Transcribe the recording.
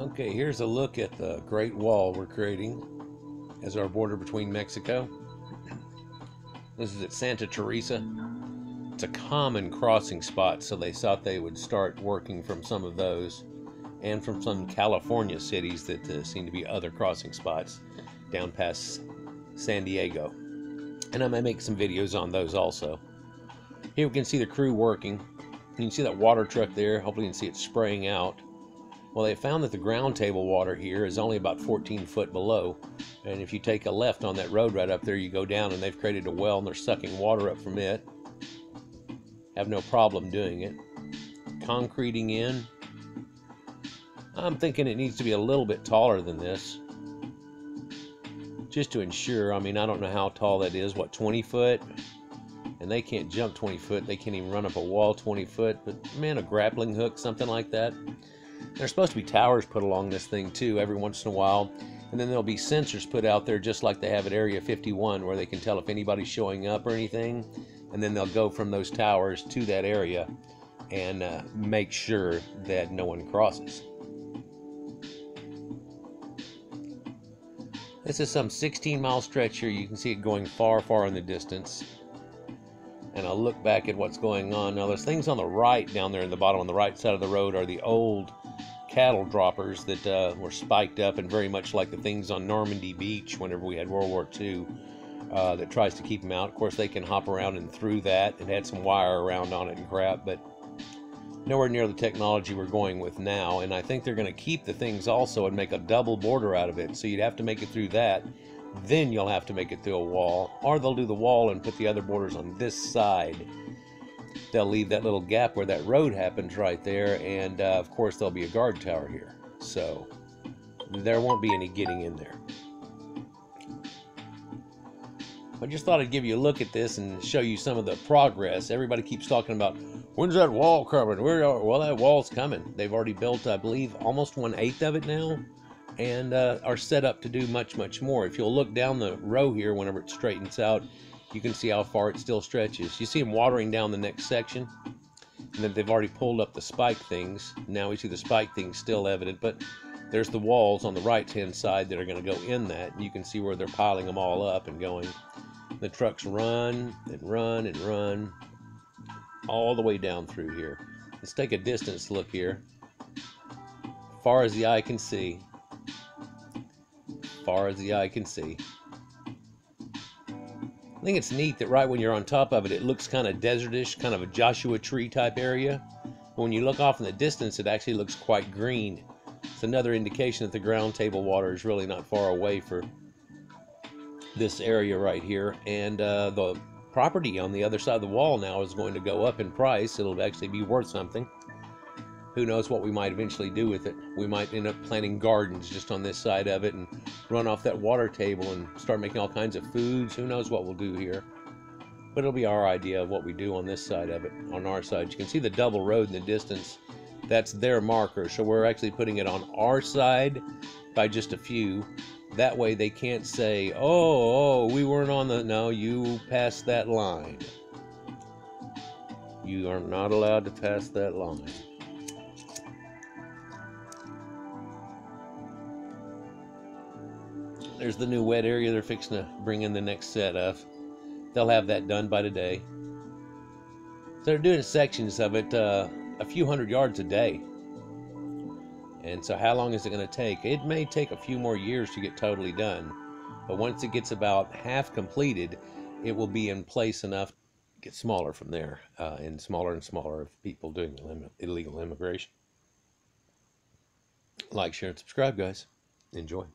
Okay, here's a look at the Great Wall we're creating as our border between Mexico. This is at Santa Teresa. It's a common crossing spot, so they thought they would start working from some of those and from some California cities that seem to be other crossing spots down past San Diego. And I may make some videos on those also. Here we can see the crew working. You can see that water truck there. Hopefully you can see it spraying out. Well, they found that the ground table water here is only about 14 foot below. And if you take a left on that road right up there, you go down and they've created a well and they're sucking water up from it. Have no problem doing it. Concreting in. I'm thinking it needs to be a little bit taller than this. Just to ensure, I mean, I don't know how tall that is, what, 20 foot? And they can't jump 20 foot, they can't even run up a wall 20 foot, but man, a grappling hook, something like that. There's supposed to be towers put along this thing too every once in a while, and then there'll be sensors put out there just like they have at Area 51 where they can tell if anybody's showing up or anything, and then they'll go from those towers to that area and make sure that no one crosses. This is some 16-mile stretch here. You can see it going far, far in the distance. And I'll look back at what's going on. Now, there's things on the right down there in the bottom on the right side of the road are the old cattle droppers that were spiked up and very much like the things on Normandy Beach whenever we had World War II that tries to keep them out. Of course, they can hop around and through that. It had some wire around on it and crap, but nowhere near the technology we're going with now. And I think they're going to keep the things also and make a double border out of it. So you'd have to make it through that. Then you'll have to make it through a wall, or they'll do the wall and put the other borders on this side. They'll leave that little gap where that road happens right there, and of course there'll be a guard tower here, so there won't be any getting in there. I just thought I'd give you a look at this and show you some of the progress. Everybody keeps talking about, when's that wall coming? Well, that wall's coming. They've already built, I believe, almost 1/8 of it now, and are set up to do much, much more. If you'll look down the row here, whenever it straightens out, you can see how far it still stretches. You see them watering down the next section, and then they've already pulled up the spike things. Now we see the spike things still evident, but there's the walls on the right-hand side that are going to go in that, and you can see where they're piling them all up and going. The trucks run and run and run all the way down through here. Let's take a distance look here. Far as the eye can see. Far as the eye can see. I think it's neat that right when you're on top of it, it looks kind of desertish, kind of a Joshua Tree type area. But when you look off in the distance, it actually looks quite green. It's another indication that the ground table water is really not far away for this area right here. And the property on the other side of the wall now is going to go up in price. It'll actually be worth something. Who knows what we might eventually do with it. We might end up planting gardens just on this side of it and run off that water table and start making all kinds of foods. Who knows what we'll do here. But it'll be our idea of what we do on this side of it, on our side. You can see the double road in the distance. That's their marker. So we're actually putting it on our side by just a few. That way they can't say, oh, we weren't on the... No, you passed that line. You are not allowed to pass that line. There's the new wet area they're fixing to bring in the next set of. They'll have that done by today. So they're doing sections of it a few hundred yards a day. And so how long is it going to take? It may take a few more years to get totally done. But once it gets about half completed, it will be in place enough to get smaller from there. And smaller of people doing illegal immigration. Like, share, and subscribe, guys. Enjoy.